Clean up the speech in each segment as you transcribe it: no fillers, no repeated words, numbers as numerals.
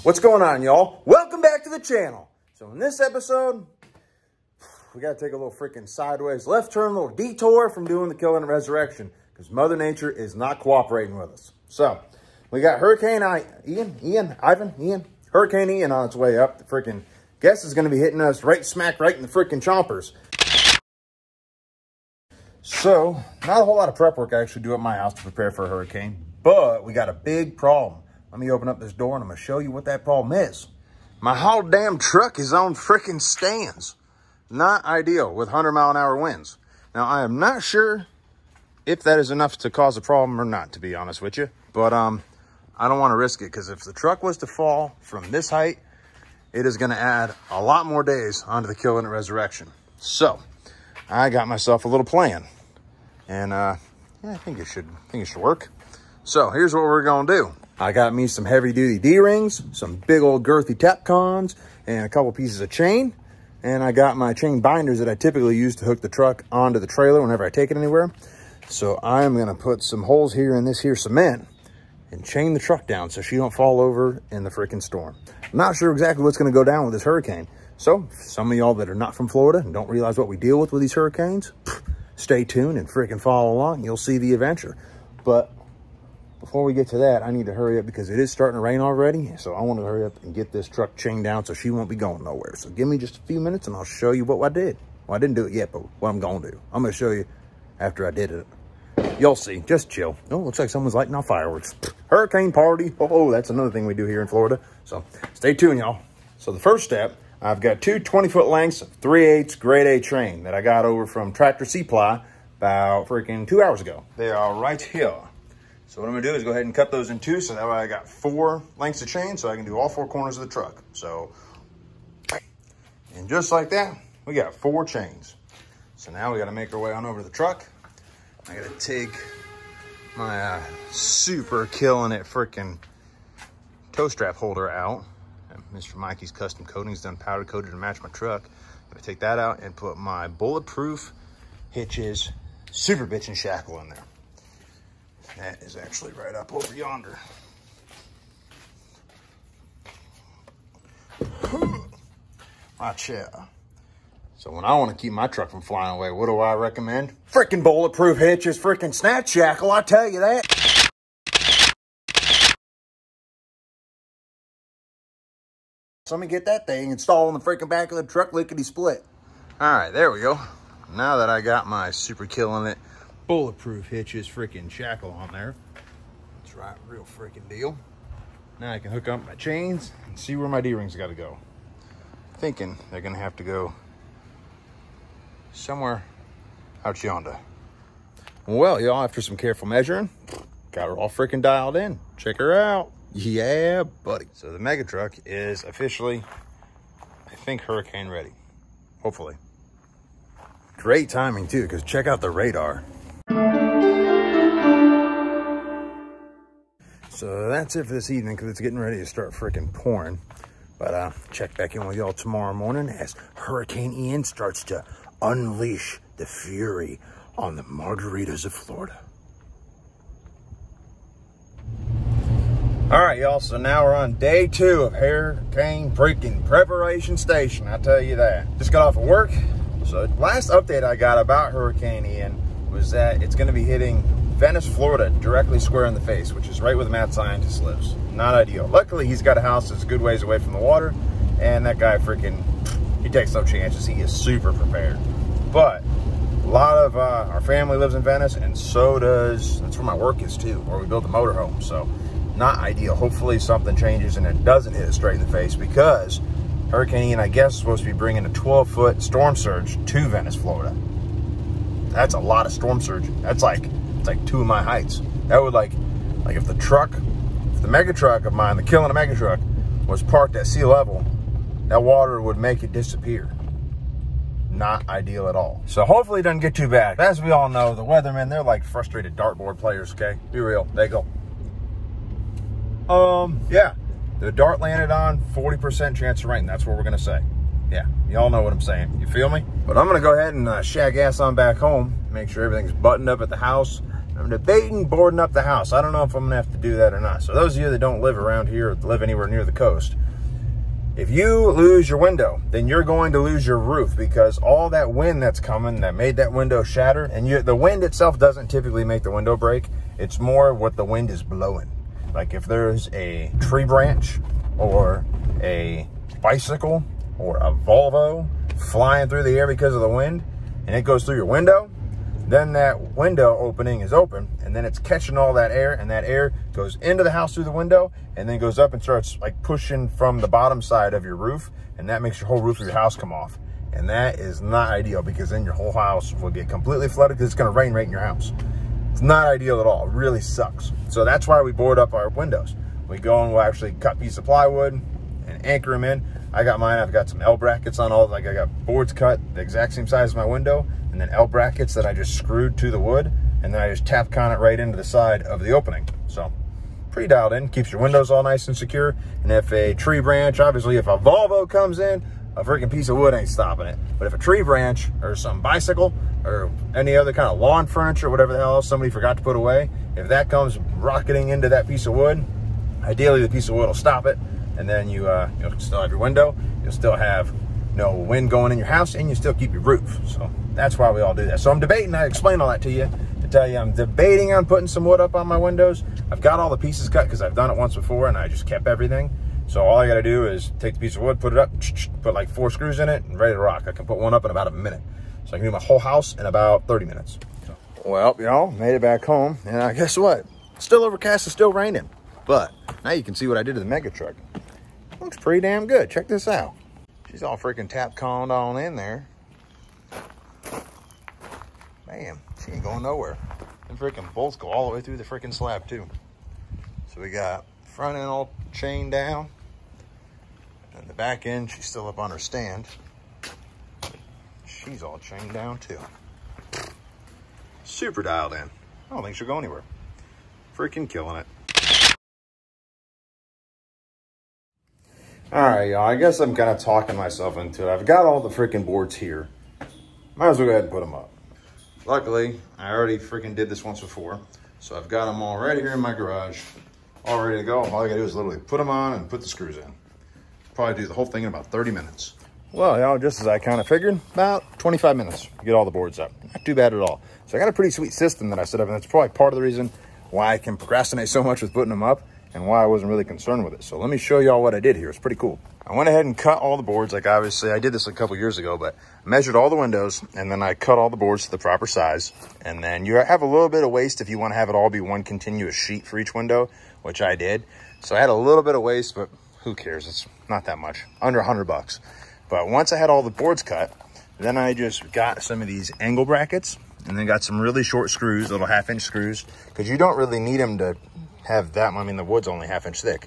What's going on, y'all? Welcome back to the channel. So in this episode, we got to take a little freaking sideways left turn, a little detour from doing the Killin and Resurrection because Mother Nature is not cooperating with us. So we got Hurricane Ian on its way up. The freaking guess is going to be hitting us right in the freaking chompers. So not a whole lot of prep work I actually do at my house to prepare for a hurricane, but we got a big problem. Let me open up this door and I'm going to show you what that problem is. My whole damn truck is on freaking stands. Not ideal with 100-mile-an-hour winds. Now, I am not sure if that is enough to cause a problem or not, to be honest with you. But I don't want to risk it because if the truck was to fall from this height, it is going to add a lot more days onto the Killin and Resurrection. So, I got myself a little plan. And yeah, I think it should work. So, here's what we're going to do. I got me some heavy-duty D-rings, some big old girthy Tapcons, and a couple pieces of chain. And I got my chain binders that I typically use to hook the truck onto the trailer whenever I take it anywhere. So I'm going to put some holes here in this here cement and chain the truck down so she don't fall over in the freaking storm. I'm not sure exactly what's going to go down with this hurricane. So some of y'all that are not from Florida and don't realize what we deal with these hurricanes, stay tuned and freaking follow along. You'll see the adventure. But before we get to that, I need to hurry up because it is starting to rain already. So I want to hurry up and get this truck chained down so she won't be going nowhere. So give me just a few minutes and I'll show you what I did. Well, I didn't do it yet, but what I'm going to do. I'm going to show you after I did it. You'll see. Just chill. Oh, looks like someone's lighting off fireworks. Hurricane party. Oh, that's another thing we do here in Florida. So stay tuned, y'all. So the first step, I've got two 20-foot lengths of 3/8 grade A chain that I got over from Tractor Supply about freaking 2 hours ago. They are right here. So what I'm gonna do is go ahead and cut those in two so that way I got 4 lengths of chain so I can do all 4 corners of the truck. So, and just like that, we got 4 chains. So now we gotta make our way on over to the truck. I gotta take my super killing it freaking toe strap holder out. Mr. Mikey's custom coating's done powder coated to match my truck. I'm gonna take that out and put my bulletproof hitches super bitchin' shackle in there. That is actually right up over yonder. Watch out. So when I want to keep my truck from flying away, what do I recommend? Freaking bulletproof hitches, freaking snatch shackle, I tell you that. So let me get that thing installed on the freaking back of the truck, lickety-split. All right, there we go. Now that I got my super killing it bulletproof hitches freaking shackle on there, that's right, real freaking deal. Now I can hook up my chains and see where my D-rings got to go. Thinking they're gonna have to go somewhere out yonder. Well, y'all, after some careful measuring, got her all freaking dialed in. Check her out. Yeah, buddy. So the mega truck is officially, I think, hurricane ready. Hopefully. Great timing too, because check out the radar. So that's it for this evening because it's getting ready to start freaking pouring. But check back in with y'all tomorrow morning as Hurricane Ian starts to unleash the fury on the margaritas of Florida. All right, y'all, so now we're on day 2 of hurricane freaking preparation station. I tell you that. Just got off of work. So last update I got about Hurricane Ian was that it's going to be hitting Venice, Florida, directly square in the face, which is right where the mad scientist lives. Not ideal. Luckily, he's got a house that's a good ways away from the water, and that guy freaking, he takes no chances. He is super prepared. But a lot of our family lives in Venice, and so does, that's where my work is too, where we built a motorhome. So not ideal. Hopefully something changes and it doesn't hit it straight in the face, because Hurricane Ian, I guess, is supposed to be bringing a 12-foot storm surge to Venice, Florida. That's a lot of storm surge. That's like, it's like 2 of my heights. That would like if the mega truck of mine, the Killin mega truck, was parked at sea level, that water would make it disappear. Not ideal at all. So hopefully it doesn't get too bad. As we all know, the weathermen, they're like frustrated dartboard players, okay? Be real, they go. Yeah, the dart landed on 40% chance of rain. That's what we're gonna say. Yeah, y'all know what I'm saying. You feel me? But I'm gonna go ahead and shag ass on back home, make sure everything's buttoned up at the house, I'm debating boarding up the house. I don't know if I'm gonna have to do that or not. So those of you that don't live around here or live anywhere near the coast, if you lose your window, then you're going to lose your roof, because all that wind that's coming that made that window shatter, and the wind itself doesn't typically make the window break. It's more what the wind is blowing. Like if there's a tree branch or a bicycle or a Volvo flying through the air because of the wind, and it goes through your window, then that window opening is open, and then it's catching all that air, and that air goes into the house through the window, and then goes up and starts like pushing from the bottom side of your roof, and that makes your whole roof of your house come off. And that is not ideal, because then your whole house will get completely flooded, because it's going to rain right in your house. It's not ideal at all. It really sucks. So that's why we board up our windows. We go and we'll actually cut a piece of plywood and anchor them in. I got mine. I've got some L brackets on all, like I got boards cut the exact same size as my window, and then L brackets that I just screwed to the wood, and then I just tap con it right into the side of the opening. So pretty dialed in, keeps your windows all nice and secure. And if a tree branch, obviously if a Volvo comes in, a freaking piece of wood ain't stopping it. But if a tree branch or some bicycle or any other kind of lawn furniture, whatever the hell else somebody forgot to put away, if that comes rocketing into that piece of wood, ideally the piece of wood will stop it, and then you'll still have your window, you'll still have no wind going in your house, and you still keep your roof. So that's why we all do that. So I'm debating, I explained all that to you to tell you I'm debating on putting some wood up on my windows. I've got all the pieces cut because I've done it once before and I just kept everything. So all I got to do is take the piece of wood, put it up, put like 4 screws in it, and ready to rock. I can put one up in about a minute. So I can do my whole house in about 30 minutes. So, well, y'all, made it back home, and guess what? Still overcast, it's still raining. But now you can see what I did to the mega truck. Looks pretty damn good. Check this out. She's all freaking tap-coned on in there. Bam, she ain't going nowhere. Them freaking bolts go all the way through the freaking slab too. So we got front end all chained down, and the back end, she's still up on her stand. She's all chained down too. Super dialed in. I don't think she'll go anywhere. Freaking killing it. All right, y'all, I guess I'm kind of talking myself into it. I've got all the freaking boards here. Might as well go ahead and put them up. Luckily, I already freaking did this once before. So I've got them all right here in my garage, all ready to go. All I gotta do is literally put them on and put the screws in. Probably do the whole thing in about 30 minutes. Well, y'all, just as I kind of figured, about 25 minutes to get all the boards up. Not too bad at all. So I got a pretty sweet system that I set up, and that's probably part of the reason why I can procrastinate so much with putting them up and why I wasn't really concerned with it. So let me show y'all what I did here. It's pretty cool. I went ahead and cut all the boards. Like obviously I did this a couple years ago, but I measured all the windows, and then I cut all the boards to the proper size. And then you have a little bit of waste if you want to have it all be one continuous sheet for each window, which I did. So I had a little bit of waste, but who cares? It's not that much, under $100. But once I had all the boards cut, then I just got some of these angle brackets, and then got some really short screws, little 1/2-inch screws, because you don't really need them to have that. I mean, the wood's only 1/2 inch thick.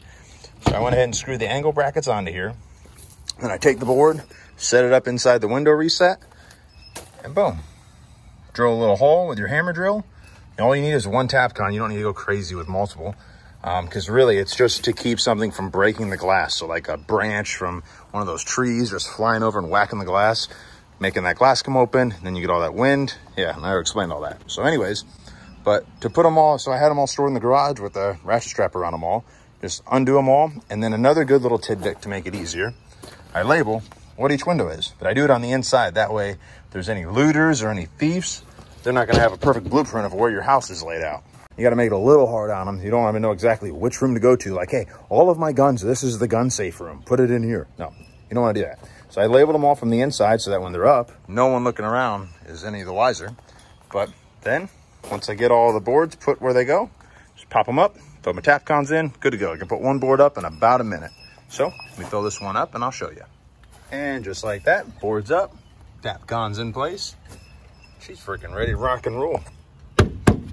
So I went ahead and screwed the angle brackets onto here. Then I take the board, set it up inside the window reset, and boom. Drill a little hole with your hammer drill. And all you need is one tap con. You don't need to go crazy with multiple. Because really, it's just to keep something from breaking the glass. So like a branch from one of those trees just flying over and whacking the glass, making that glass come open. Then you get all that wind. Yeah, I already explained all that. So anyways, but to put them all, so I had them all stored in the garage with a ratchet strap around them all. Just undo them all. And then another good little tidbit to make it easier, I label what each window is. But I do it on the inside. That way, if there's any looters or any thieves, they're not going to have a perfect blueprint of where your house is laid out. You got to make it a little hard on them. You don't even know exactly which room to go to. Like, hey, all of my guns, this is the gun safe room. Put it in here. No, you don't want to do that. So I labeled them all from the inside so that when they're up, no one looking around is any the wiser. But then, once I get all the boards put where they go, just pop them up, put my tap cons in, good to go. I can put one board up in about a minute. So let me fill this one up and I'll show you. And just like that, boards up, tap cons in place. She's freaking ready to rock and roll.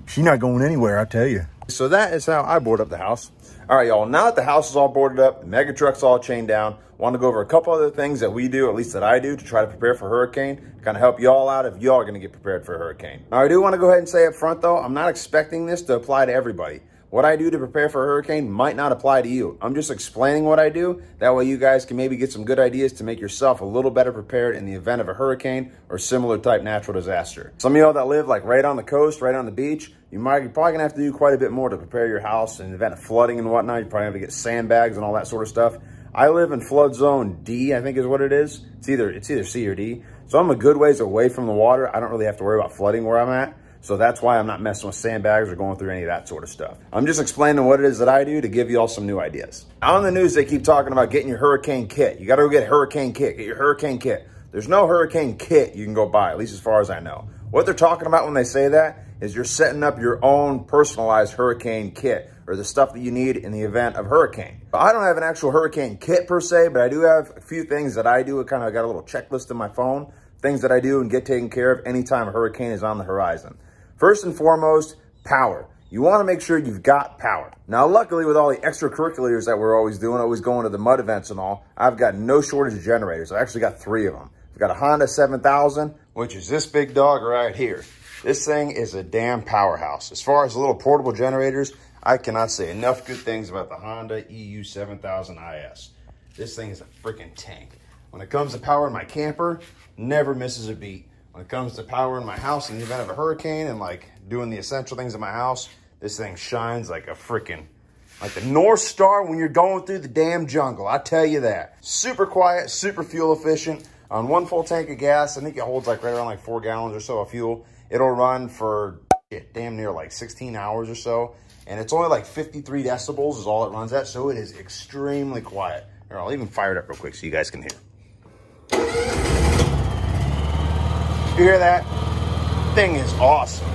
She's not going anywhere, I tell you. So that is how I board up the house. All right, y'all, now that the house is all boarded up, the mega truck's all chained down, want to go over a couple other things that we do, at least that I do, to try to prepare for a hurricane, to kind of help y'all out if y'all are going to get prepared for a hurricane. Now, I do want to go ahead and say up front, though, I'm not expecting this to apply to everybody. What I do to prepare for a hurricane might not apply to you. I'm just explaining what I do. That way you guys can maybe get some good ideas to make yourself a little better prepared in the event of a hurricane or similar type natural disaster. Some of y'all that live like right on the coast, right on the beach, you're probably gonna have to do quite a bit more to prepare your house in the event of flooding and whatnot. You probably have to get sandbags and all that sort of stuff. I live in flood zone D, I think is what it is. It's either C or D. So I'm a good ways away from the water. I don't really have to worry about flooding where I'm at. So that's why I'm not messing with sandbags or going through any of that sort of stuff. I'm just explaining what it is that I do to give you all some new ideas. On the news, they keep talking about getting your hurricane kit. You got to go get a hurricane kit. Get your hurricane kit. There's no hurricane kit you can go buy, at least as far as I know. What they're talking about when they say that is you're setting up your own personalized hurricane kit, or the stuff that you need in the event of hurricane. I don't have an actual hurricane kit per se, but I do have a few things that I do. I kind of got a little checklist in my phone, things that I do and get taken care of anytime a hurricane is on the horizon. First and foremost, power. You want to make sure you've got power. Now, luckily with all the extracurriculars that we're always doing, always going to the mud events and all, I've got no shortage of generators. I actually got 3 of them. I've got a Honda 7000, which is this big dog right here. This thing is a damn powerhouse. As far as the little portable generators, I cannot say enough good things about the Honda EU 7000 IS. This thing is a freaking tank. When it comes to powering my camper, never misses a beat. When it comes to powering my house in the event of a hurricane and like doing the essential things in my house, this thing shines like a freaking, like the North Star when you're going through the damn jungle. I tell you that. Super quiet, super fuel efficient. On 1 full tank of gas, I think it holds like right around like 4 gallons or so of fuel. It'll run for damn near like 16 hours or so. And it's only like 53 decibels is all it runs at. So it is extremely quiet. Here, I'll even fire it up real quick so you guys can hear. You hear that? Thing is awesome.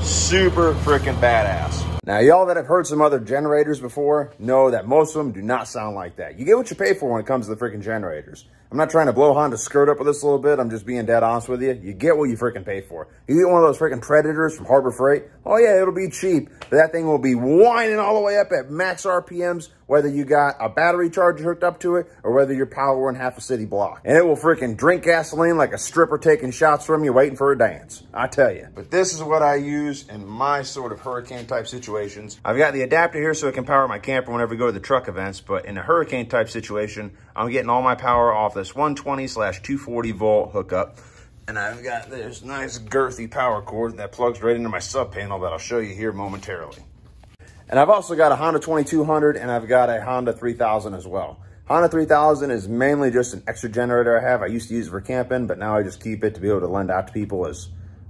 Super freaking badass. Now, y'all that have heard some other generators before know that most of them do not sound like that. You get what you pay for when it comes to the freaking generators. I'm not trying to blow Honda's skirt up with this a little bit. I'm just being dead honest with you. You get what you freaking pay for. You get one of those freaking Predators from Harbor Freight. Oh yeah, it'll be cheap, but that thing will be whining all the way up at max RPMs, whether you got a battery charger hooked up to it or whether you're powering half a city block. And it will freaking drink gasoline like a stripper taking shots from you waiting for a dance. I tell you. But this is what I use in my sort of hurricane type situations. I've got the adapter here so it can power my camper whenever we go to the truck events, but in a hurricane type situation, I'm getting all my power off this 120/240 volt hookup. And I've got this nice girthy power cord that plugs right into my sub panel that I'll show you here momentarily. And I've also got a Honda 2200 and I've got a Honda 3000 as well. Honda 3000 is mainly just an extra generator I have. I used to use it for camping, but now I just keep it to be able to lend out to people as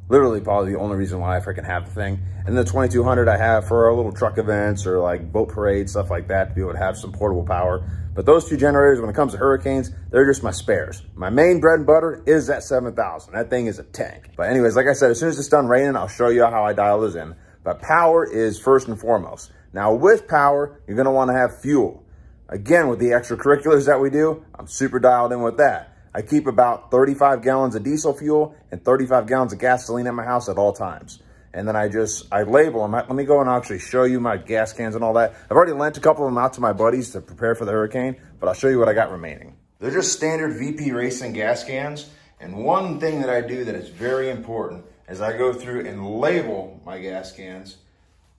literally probably the only reason why I freaking have the thing. And the 2200 I have for our little truck events or like boat parades, stuff like that, to be able to have some portable power. But those 2 generators, when it comes to hurricanes, they're just my spares. My main bread and butter is that 7000. That thing is a tank. But anyways, like I said, as soon as it's done raining, I'll show you how I dial those in. But power is first and foremost. Now with power, you're gonna wanna have fuel. Again, with the extracurriculars that we do, I'm super dialed in with that. I keep about 35 gallons of diesel fuel and 35 gallons of gasoline at my house at all times. And then I label them. Let me go and actually show you my gas cans and all that. I've already lent a couple of them out to my buddies to prepare for the hurricane, but I'll show you what I got remaining. They're just standard VP Racing gas cans. And one thing that I do that is very important is I go through and label my gas cans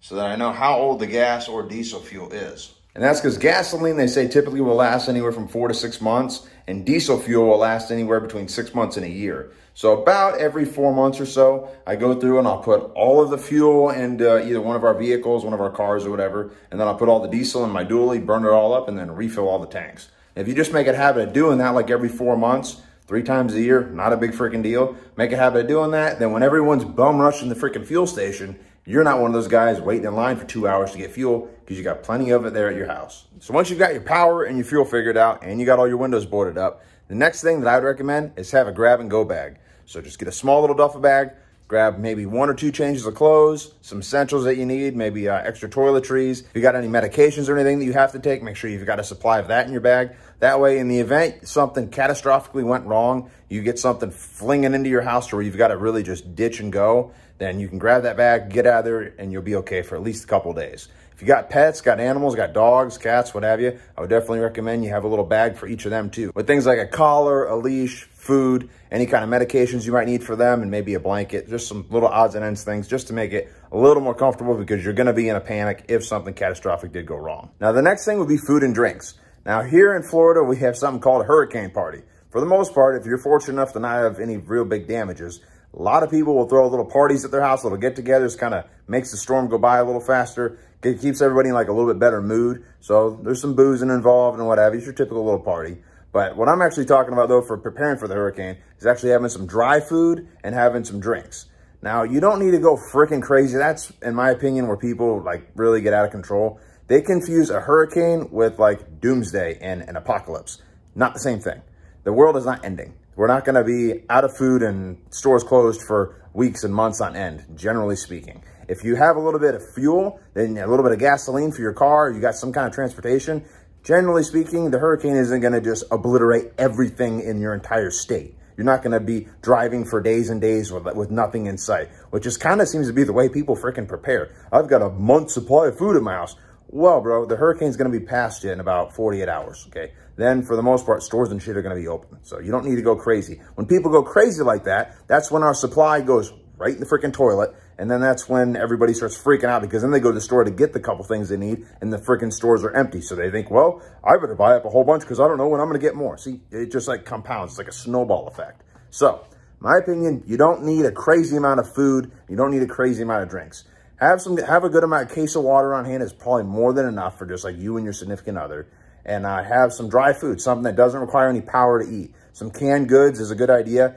so that I know how old the gas or diesel fuel is. And that's because gasoline, they say, typically will last anywhere from 4 to 6 months, and diesel fuel will last anywhere between 6 months and a year. So about every 4 months or so, I go through and I'll put all of the fuel into either one of our vehicles, one of our cars or whatever, and then I'll put all the diesel in my dually, burn it all up, and then refill all the tanks. If you just make a habit of doing that like every 4 months, 3 times a year, not a big freaking deal, make a habit of doing that, then when everyone's bum rushing the freaking fuel station, you're not one of those guys waiting in line for 2 hours to get fuel because you got plenty of it there at your house. So once you've got your power and your fuel figured out and you got all your windows boarded up, the next thing that I would recommend is have a grab and go bag. So just get a small little duffel bag, grab maybe 1 or 2 changes of clothes, some essentials that you need, maybe extra toiletries. If you got any medications or anything that you have to take, make sure you've got a supply of that in your bag. That way, in the event something catastrophically went wrong, you get something flinging into your house to where you've got to really just ditch and go, then you can grab that bag, get out of there, and you'll be okay for at least a couple of days. If you got pets, got animals, got dogs, cats, what have you, I would definitely recommend you have a little bag for each of them too. With things like a collar, a leash, food, any kind of medications you might need for them, and maybe a blanket, just some little odds and ends things just to make it a little more comfortable, because you're going to be in a panic if something catastrophic did go wrong. Now, the next thing would be food and drinks. Now, here in Florida, we have something called a hurricane party. For the most part, if you're fortunate enough to not have any real big damages, a lot of people will throw little parties at their house, little get-togethers, kind of makes the storm go by a little faster. It keeps everybody in like a little bit better mood. So there's some boozing involved and whatever. It's your typical little party. But what I'm actually talking about, though, for preparing for the hurricane is actually having some dry food and having some drinks. Now, you don't need to go freaking crazy. That's, in my opinion, where people like really get out of control. They confuse a hurricane with like doomsday and an apocalypse. Not the same thing. The world is not ending. We're not going to be out of food and stores closed for weeks and months on end, generally speaking. If you have a little bit of fuel, then a little bit of gasoline for your car, you got some kind of transportation, generally speaking, the hurricane isn't going to just obliterate everything in your entire state. You're not going to be driving for days and days with nothing in sight, which just kind of seems to be the way people freaking prepare. I've got a month's supply of food in my house. Well, bro, the hurricane's going to be past you in about 48 hours, okay? Then, for the most part, stores and shit are going to be open. So you don't need to go crazy. When people go crazy like that, that's when our supply goes right in the freaking toilet. And then that's when everybody starts freaking out, because then they go to the store to get the couple things they need and the freaking stores are empty. So they think, well, I better buy up a whole bunch because I don't know when I'm going to get more. See, it just like compounds. It's like a snowball effect. So, my opinion, you don't need a crazy amount of food. You don't need a crazy amount of drinks. Have a good amount of case of water on hand is probably more than enough for just like you and your significant other. And have some dry food, something that doesn't require any power to eat. Some canned goods is a good idea.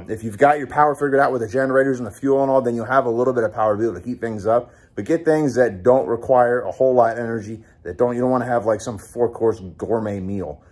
If you've got your power figured out with the generators and the fuel and all, then you'll have a little bit of power to be able to heat things up. But get things that don't require a whole lot of energy, you don't want to have like some 4-course gourmet meal.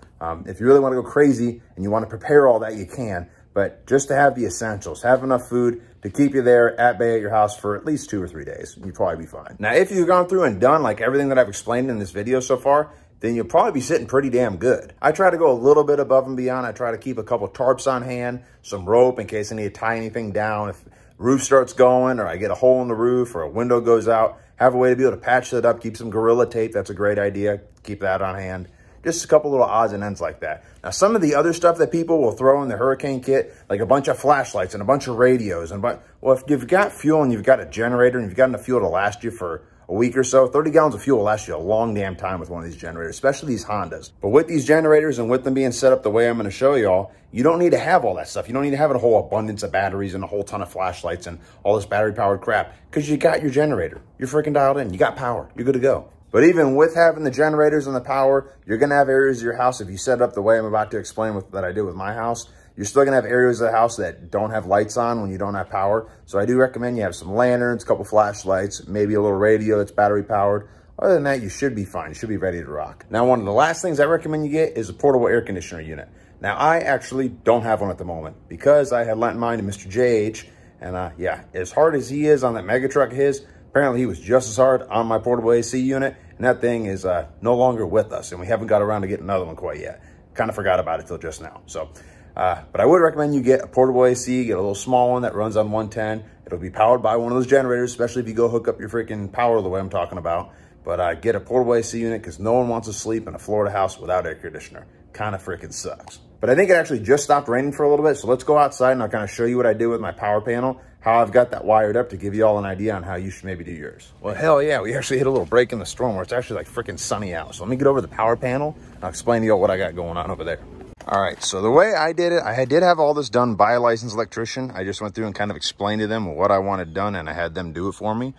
If you really want to go crazy and you want to prepare all that, you can. But just to have the essentials, have enough food to keep you there at bay at your house for at least 2 or 3 days. You'll probably be fine. Now, if you've gone through and done like everything that I've explained in this video so far, then you'll probably be sitting pretty damn good. I try to go a little bit above and beyond. I try to keep a couple tarps on hand, some rope in case I need to tie anything down. If the roof starts going or I get a hole in the roof or a window goes out, have a way to be able to patch that up, keep some Gorilla Tape. That's a great idea. Keep that on hand. Just a couple little odds and ends like that. Now, some of the other stuff that people will throw in the hurricane kit, like a bunch of flashlights and a bunch of radios. Well, if you've got fuel and you've got a generator and you've got enough fuel to last you for a week or so, 30 gallons of fuel will last you a long damn time with one of these generators, especially these Hondas. But with these generators and with them being set up the way I'm going to show y'all, you don't need to have all that stuff. You don't need to have a whole abundance of batteries and a whole ton of flashlights and all this battery-powered crap, because you got your generator. You're freaking dialed in. You got power. You're good to go. But even with having the generators and the power, you're going to have areas of your house, if you set it up the way I'm about to explain that I did with my house, you're still going to have areas of the house that don't have lights on when you don't have power. So I do recommend you have some lanterns, a couple flashlights, maybe a little radio that's battery powered. Other than that, you should be fine. You should be ready to rock. Now, one of the last things I recommend you get is a portable air conditioner unit. Now, I actually don't have one at the moment because I had lent mine to Mr. JH. And yeah, as hard as he is on that mega truck of his, apparently he was just as hard on my portable AC unit. And that thing is no longer with us. And we haven't got around to getting another one quite yet. Kind of forgot about it till just now. So, but I would recommend you get a portable AC, get a little small one that runs on 110. It'll be powered by one of those generators, especially if you go hook up your freaking power the way I'm talking about. But get a portable AC unit because no one wants to sleep in a Florida house without air conditioner. Kind of freaking sucks. But I think it actually just stopped raining for a little bit. So let's go outside and I'll kind of show you what I did with my power panel, how I've got that wired up to give you all an idea on how you should maybe do yours. Well, hell yeah, we actually hit a little break in the storm where it's actually like freaking sunny out. So let me get over the power panel and I'll explain to you what I got going on over there. All right, so the way I did it, I did have all this done by a licensed electrician. I just went through and kind of explained to them what I wanted done and I had them do it for me.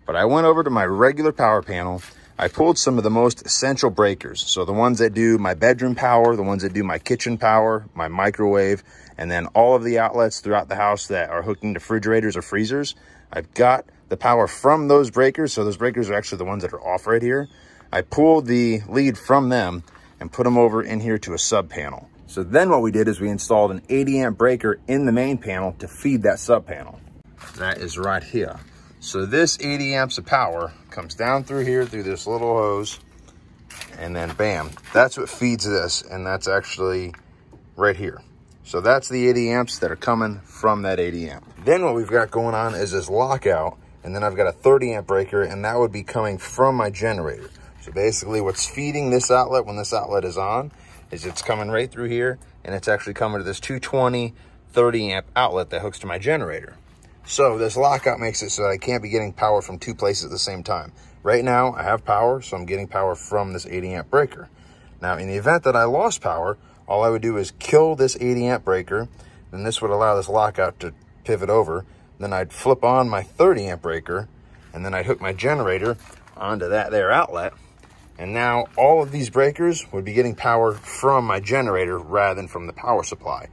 But I went over to my regular power panel. I pulled some of the most essential breakers. So the ones that do my bedroom power, the ones that do my kitchen power, my microwave, and then all of the outlets throughout the house that are hooked into refrigerators or freezers. I've got the power from those breakers. So those breakers are actually the ones that are off right here. I pulled the lead from them and put them over in here to a sub panel. So then what we did is we installed an 80 amp breaker in the main panel to feed that sub panel. That is right here. So this 80 amps of power comes down through here, through this little hose, and then bam, that's what feeds this, and that's actually right here. So that's the 80 amps that are coming from that 80 amp. Then what we've got going on is this lockout, and then I've got a 30 amp breaker, and that would be coming from my generator. So basically what's feeding this outlet when this outlet is on is it's coming right through here, and it's actually coming to this 220 30 amp outlet that hooks to my generator. So this lockout makes it so that I can't be getting power from two places at the same time. Right now I have power, so I'm getting power from this 80 amp breaker. Now in the event that I lost power, all I would do is kill this 80 amp breaker, then this would allow this lockout to pivot over. Then I'd flip on my 30 amp breaker, and then I'd hook my generator onto that there outlet. And now all of these breakers would be getting power from my generator rather than from the power supply.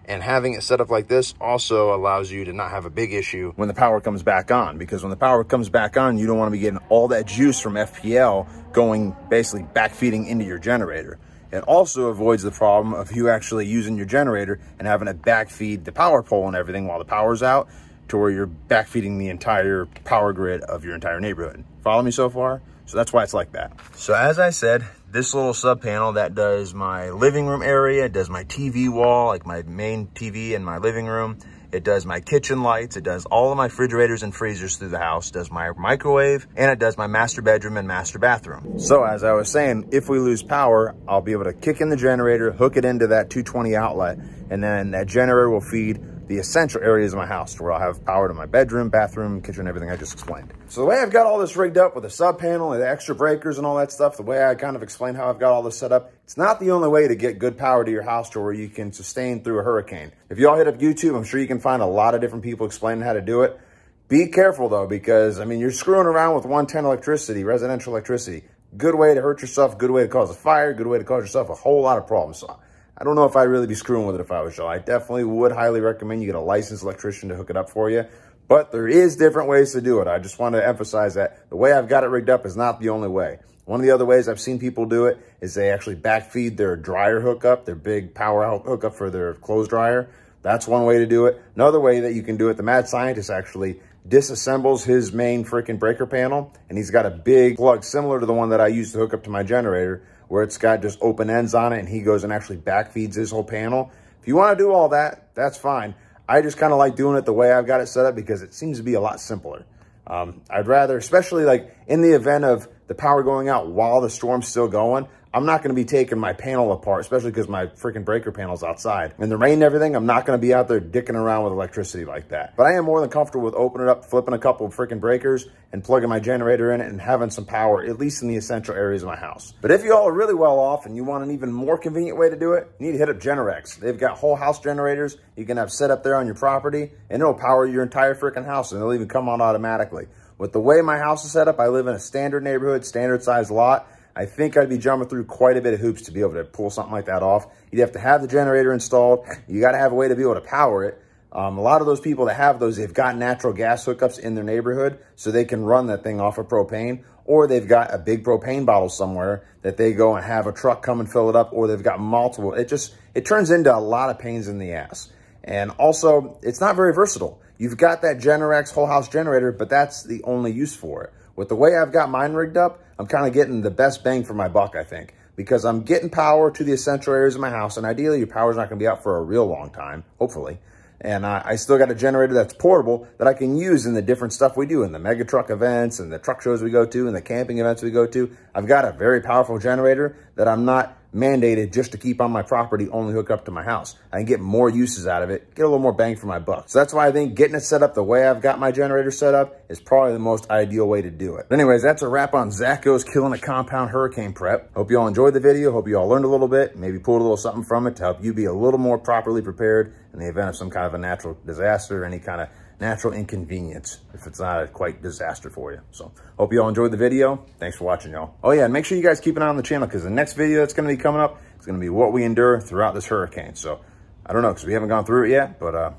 And having it set up like this also allows you to not have a big issue when the power comes back on, because when the power comes back on, you don't want to be getting all that juice from FPL going basically backfeeding into your generator. It also avoids the problem of you actually using your generator and having to backfeed the power pole and everything while the power's out, to where you're backfeeding the entire power grid of your entire neighborhood. Follow me so far? So that's why it's like that. So as I said, this little sub panel that does my living room area, it does my TV wall, like my main TV in my living room. It does my kitchen lights. It does all of my refrigerators and freezers through the house, does my microwave, and it does my master bedroom and master bathroom. So as I was saying, if we lose power, I'll be able to kick in the generator, hook it into that 220 outlet, and then that generator will feed the essential areas of my house, where I'll have power to my bedroom, bathroom, kitchen, everything I just explained. So the way I've got all this rigged up with the sub panel and the extra breakers and all that stuff, the way I kind of explained how I've got all this set up, it's not the only way to get good power to your house to where you can sustain through a hurricane. If you all hit up YouTube, I'm sure you can find a lot of different people explaining how to do it. Be careful though, because I mean, you're screwing around with 110 electricity, residential electricity. Good way to hurt yourself, good way to cause a fire, good way to cause yourself a whole lot of problems. So I don't know if I'd really be screwing with it if I was you. I definitely would highly recommend you get a licensed electrician to hook it up for you. But there is different ways to do it. I just want to emphasize that the way I've got it rigged up is not the only way. One of the other ways I've seen people do it is they actually backfeed their dryer hookup, their big power hookup for their clothes dryer. That's one way to do it. Another way that you can do it, the mad scientist actually disassembles his main freaking breaker panel, and he's got a big plug similar to the one that I use to hook up to my generator, where it's got just open ends on it, and he goes and actually backfeeds his whole panel. If you want to do all that, that's fine. I just kind of like doing it the way I've got it set up because it seems to be a lot simpler. I'd rather, especially like in the event of the power going out while the storm's still going, I'm not going to be taking my panel apart, especially because my freaking breaker panel's outside. In the rain and everything, I'm not going to be out there dicking around with electricity like that. But I am more than comfortable with opening it up, flipping a couple of freaking breakers, and plugging my generator in it and having some power, at least in the essential areas of my house. But if you all are really well off and you want an even more convenient way to do it, you need to hit up Generex. They've got whole house generators you can have set up there on your property, and it'll power your entire freaking house, and it'll even come on automatically. With the way my house is set up, I live in a standard neighborhood, standard size lot. I think I'd be jumping through quite a bit of hoops to be able to pull something like that off. You'd have to have the generator installed. You got to have a way to be able to power it. A lot of those people that have those, they've got natural gas hookups in their neighborhood, so they can run that thing off of propane, or they've got a big propane bottle somewhere that they go and have a truck come and fill it up, or they've got multiple. It turns into a lot of pains in the ass. And also, it's not very versatile. You've got that Generex whole house generator, but that's the only use for it. With the way I've got mine rigged up, I'm kind of getting the best bang for my buck, I think, because I'm getting power to the essential areas of my house, and ideally your power's not going to be out for a real long time, hopefully. And I still got a generator that's portable that I can use in the different stuff we do, in the mega truck events and the truck shows we go to and the camping events we go to. I've got a very powerful generator that I'm not mandated just to keep on my property, only hook up to my house. I can get more uses out of it, get a little more bang for my buck. So that's why I think getting it set up the way I've got my generator set up is probably the most ideal way to do it. But anyways, that's a wrap on Zach Goes Killing a Compound Hurricane Prep. Hope you all enjoyed the video. Hope you all learned a little bit, maybe pulled a little something from it to help you be a little more properly prepared in the event of some kind of a natural disaster, any kind of natural inconvenience, if it's not a quite disaster for you. So hope you all enjoyed the video. Thanks for watching, y'all. Oh yeah, and make sure you guys keep an eye on the channel, because the next video that's going to be coming up is going to be what we endure throughout this hurricane. So I don't know, because we haven't gone through it yet, but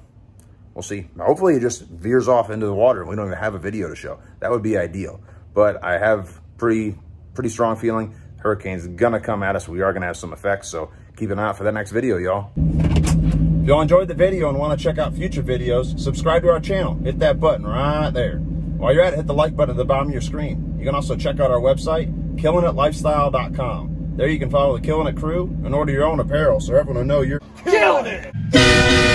we'll see. Hopefully it just veers off into the water and we don't even have a video to show. That would be ideal. But I have pretty strong feeling hurricane's gonna come at us. We are gonna have some effects, so keep an eye out for that next video, y'all. If y'all enjoyed the video and want to check out future videos, subscribe to our channel. Hit that button right there. While you're at it, hit the like button at the bottom of your screen. You can also check out our website, killin'itlifestyle.com. There you can follow the Killin' It crew and order your own apparel so everyone will know you're killing it!